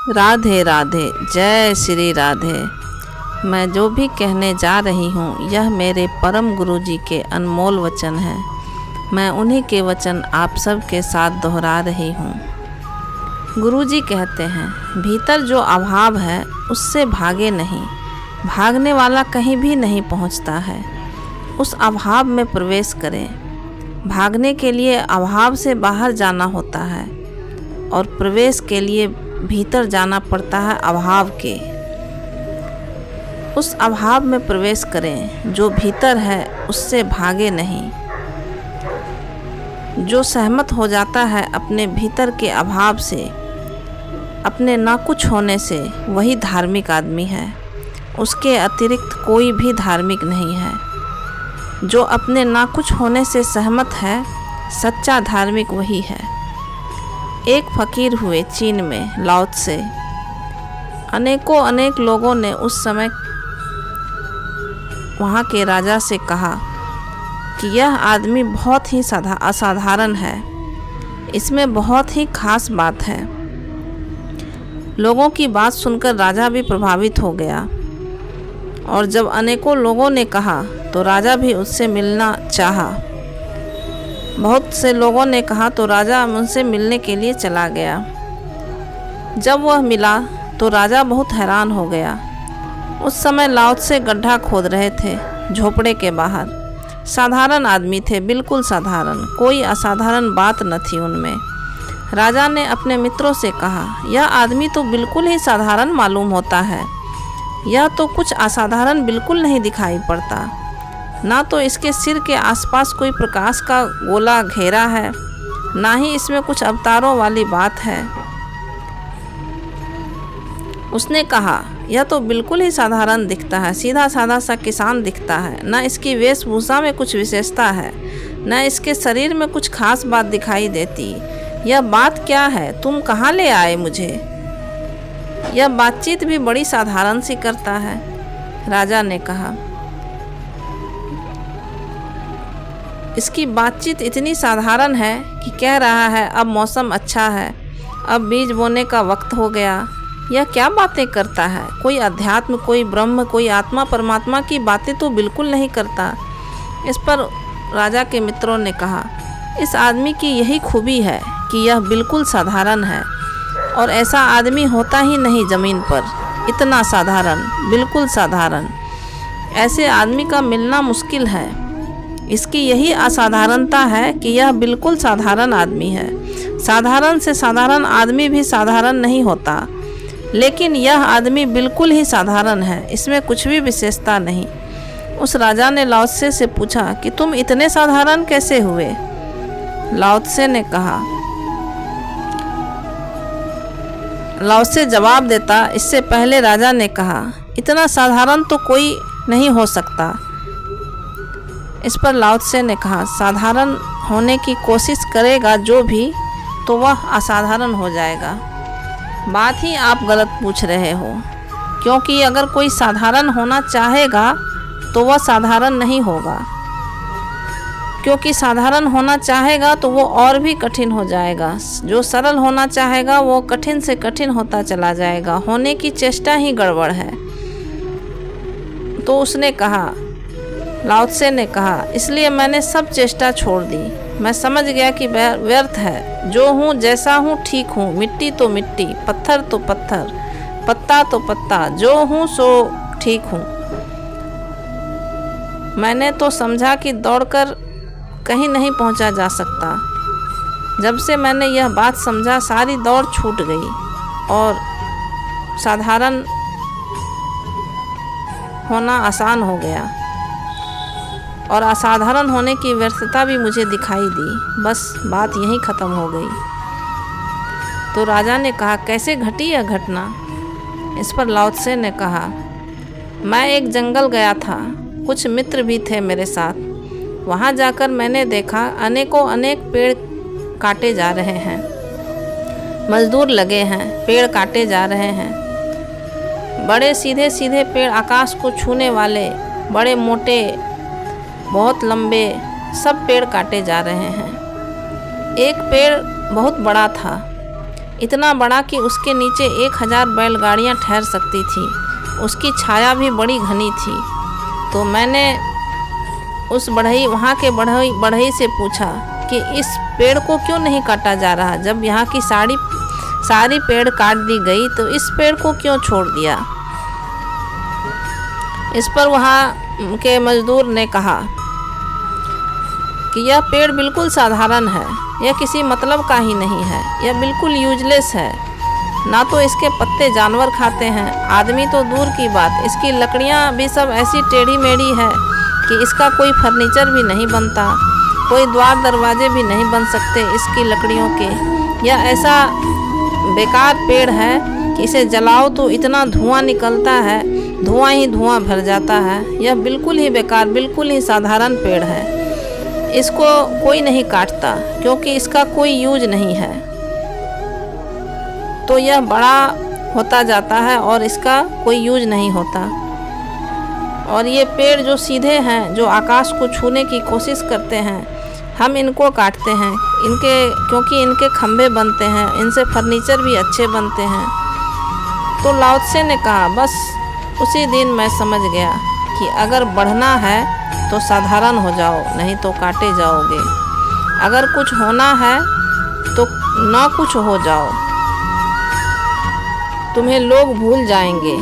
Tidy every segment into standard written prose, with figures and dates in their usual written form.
राधे राधे, जय श्री राधे। मैं जो भी कहने जा रही हूँ यह मेरे परम गुरु जी के अनमोल वचन हैं। मैं उन्हीं के वचन आप सब के साथ दोहरा रही हूँ। गुरु जी कहते हैं, भीतर जो अभाव है उससे भागे नहीं, भागने वाला कहीं भी नहीं पहुँचता है। उस अभाव में प्रवेश करें। भागने के लिए अभाव से बाहर जाना होता है और प्रवेश के लिए भीतर जाना पड़ता है अभाव के। उस अभाव में प्रवेश करें। जो भीतर है उससे भागे नहीं। जो सहमत हो जाता है अपने भीतर के अभाव से, अपने ना कुछ होने से, वही धार्मिक आदमी है। उसके अतिरिक्त कोई भी धार्मिक नहीं है। जो अपने ना कुछ होने से सहमत है, सच्चा धार्मिक वही है। एक फ़कीर हुए चीन में, लाओ त्से। अनेक लोगों ने उस समय वहाँ के राजा से कहा कि यह आदमी बहुत ही असाधारण है, इसमें बहुत ही खास बात है। लोगों की बात सुनकर राजा भी प्रभावित हो गया और जब अनेकों लोगों ने कहा तो राजा भी उससे मिलना चाहा। बहुत से लोगों ने कहा तो राजा उनसे मिलने के लिए चला गया। जब वह मिला तो राजा बहुत हैरान हो गया। उस समय लाओ त्से गड्ढा खोद रहे थे झोपड़े के बाहर। साधारण आदमी थे, बिल्कुल साधारण, कोई असाधारण बात न थी उनमें। राजा ने अपने मित्रों से कहा, यह आदमी तो बिल्कुल ही साधारण मालूम होता है। यह तो कुछ असाधारण बिल्कुल नहीं दिखाई पड़ता। ना तो इसके सिर के आसपास कोई प्रकाश का गोला घेरा है, ना ही इसमें कुछ अवतारों वाली बात है। उसने कहा, यह तो बिल्कुल ही साधारण दिखता है, सीधा साधा सा किसान दिखता है। ना इसकी वेशभूषा में कुछ विशेषता है, ना इसके शरीर में कुछ खास बात दिखाई देती। यह बात क्या है? तुम कहाँ ले आए मुझे? यह बातचीत भी बड़ी साधारण सी करता है। राजा ने कहा, इसकी बातचीत इतनी साधारण है कि कह रहा है अब मौसम अच्छा है, अब बीज बोने का वक्त हो गया। यह क्या बातें करता है? कोई अध्यात्म, कोई ब्रह्म, कोई आत्मा परमात्मा की बातें तो बिल्कुल नहीं करता। इस पर राजा के मित्रों ने कहा, इस आदमी की यही खूबी है कि यह बिल्कुल साधारण है और ऐसा आदमी होता ही नहीं ज़मीन पर। इतना साधारण, बिल्कुल साधारण, ऐसे आदमी का मिलना मुश्किल है। इसकी यही असाधारणता है कि यह बिल्कुल साधारण आदमी है। साधारण से साधारण आदमी भी साधारण नहीं होता, लेकिन यह आदमी बिल्कुल ही साधारण है, इसमें कुछ भी विशेषता नहीं। उस राजा ने लाओ त्से से पूछा कि तुम इतने साधारण कैसे हुए? लाओ त्से ने कहा, लाओ त्से जवाब देता इससे पहले राजा ने कहा, इतना साधारण तो कोई नहीं हो सकता। इस पर लाओ त्से ने कहा, साधारण होने की कोशिश करेगा जो भी, तो वह असाधारण हो जाएगा। बात ही आप गलत पूछ रहे हो, क्योंकि अगर कोई साधारण होना चाहेगा तो वह साधारण नहीं होगा। क्योंकि साधारण होना चाहेगा तो वो और भी कठिन हो जाएगा। जो सरल होना चाहेगा वो कठिन से कठिन होता चला जाएगा। होने की चेष्टा ही गड़बड़ है। तो उसने कहा, लाओ त्से ने कहा, इसलिए मैंने सब चेष्टा छोड़ दी। मैं समझ गया कि व्यर्थ है। जो हूँ जैसा हूँ ठीक हूँ। मिट्टी तो मिट्टी, पत्थर तो पत्थर, पत्ता तो पत्ता, जो हूँ सो ठीक हूँ। मैंने तो समझा कि दौड़कर कहीं नहीं पहुँचा जा सकता। जब से मैंने यह बात समझा, सारी दौड़ छूट गई और साधारण होना आसान हो गया और असाधारण होने की व्यर्थता भी मुझे दिखाई दी। बस बात यहीं ख़त्म हो गई। तो राजा ने कहा, कैसे घटी यह घटना? इस पर लाओ त्से ने कहा, मैं एक जंगल गया था, कुछ मित्र भी थे मेरे साथ। वहाँ जाकर मैंने देखा अनेक पेड़ काटे जा रहे हैं। मजदूर लगे हैं, पेड़ काटे जा रहे हैं। बड़े सीधे सीधे पेड़, आकाश को छूने वाले, बड़े मोटे, बहुत लंबे, सब पेड़ काटे जा रहे हैं। एक पेड़ बहुत बड़ा था, इतना बड़ा कि उसके नीचे 1000 बैलगाड़ियाँ ठहर सकती थी। उसकी छाया भी बड़ी घनी थी। तो मैंने उस वहाँ के बढ़ई से पूछा कि इस पेड़ को क्यों नहीं काटा जा रहा? जब यहाँ की सारी पेड़ काट दी गई तो इस पेड़ को क्यों छोड़ दिया? इस पर वहाँ के मजदूर ने कहा कि यह पेड़ बिल्कुल साधारण है, यह किसी मतलब का ही नहीं है, यह बिल्कुल यूजलेस है। ना तो इसके पत्ते जानवर खाते हैं, आदमी तो दूर की बात, इसकी लकड़ियाँ भी सब ऐसी टेढ़ी मेढ़ी है कि इसका कोई फर्नीचर भी नहीं बनता, कोई द्वार दरवाजे भी नहीं बन सकते इसकी लकड़ियों के। यह ऐसा बेकार पेड़ है कि इसे जलाओ तो इतना धुआं निकलता है, धुआं ही धुआं भर जाता है। यह बिल्कुल ही बेकार, बिल्कुल ही साधारण पेड़ है। इसको कोई नहीं काटता क्योंकि इसका कोई यूज नहीं है। तो यह बड़ा होता जाता है और इसका कोई यूज नहीं होता। और ये पेड़ जो सीधे हैं, जो आकाश को छूने की कोशिश करते हैं, हम इनको काटते हैं क्योंकि इनके खंभे बनते हैं, इनसे फर्नीचर भी अच्छे बनते हैं। तो लाओ त्से ने कहा, बस उसी दिन मैं समझ गया कि अगर बढ़ना है तो साधारण हो जाओ, नहीं तो काटे जाओगे। अगर कुछ होना है तो ना कुछ हो जाओ, तुम्हें लोग भूल जाएंगे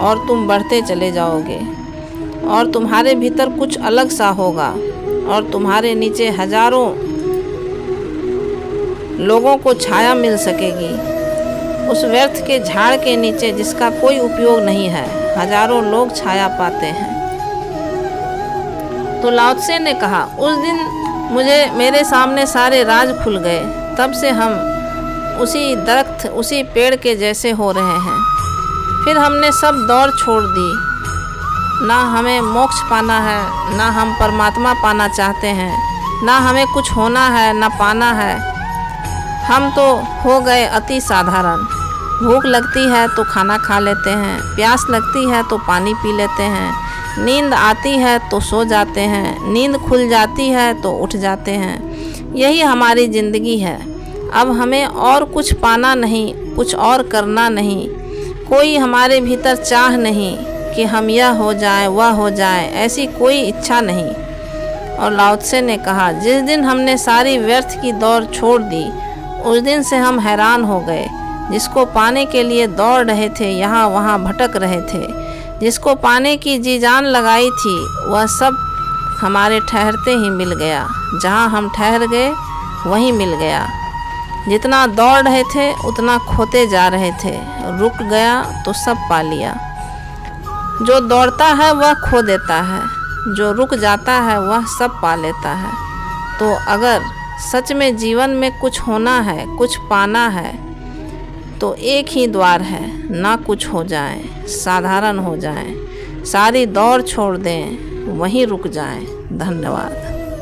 और तुम बढ़ते चले जाओगे और तुम्हारे भीतर कुछ अलग सा होगा और तुम्हारे नीचे हजारों लोगों को छाया मिल सकेगी। उस व्यर्थ के झाड़ के नीचे जिसका कोई उपयोग नहीं है, हजारों लोग छाया पाते हैं। तो लाओ त्से ने कहा, उस दिन मेरे सामने सारे राज खुल गए। तब से हम उसी दरख्त, उसी पेड़ के जैसे हो रहे हैं। फिर हमने सब दौड़ छोड़ दी। ना हमें मोक्ष पाना है, ना हम परमात्मा पाना चाहते हैं, ना हमें कुछ होना है, ना पाना है। हम तो हो गए अति साधारण। भूख लगती है तो खाना खा लेते हैं, प्यास लगती है तो पानी पी लेते हैं, नींद आती है तो सो जाते हैं, नींद खुल जाती है तो उठ जाते हैं। यही हमारी ज़िंदगी है। अब हमें और कुछ पाना नहीं, कुछ और करना नहीं। कोई हमारे भीतर चाह नहीं कि हम यह हो जाए, वह हो जाए, ऐसी कोई इच्छा नहीं। और लाओ त्से ने कहा, जिस दिन हमने सारी व्यर्थ की दौड़ छोड़ दी, उस दिन से हम हैरान हो गए। जिसको पाने के लिए दौड़ रहे थे, यहाँ वहाँ भटक रहे थे, जिसको पाने की जी जान लगाई थी, वह सब हमारे ठहरते ही मिल गया। जहाँ हम ठहर गए वहीं मिल गया। जितना दौड़ रहे थे उतना खोते जा रहे थे, रुक गया तो सब पा लिया। जो दौड़ता है वह खो देता है, जो रुक जाता है वह सब पा लेता है। तो अगर सच में जीवन में कुछ होना है, कुछ पाना है, तो एक ही द्वार है, ना कुछ हो जाए, साधारण हो जाए, सारी दौड़ छोड़ दें, वहीं रुक जाएं। धन्यवाद।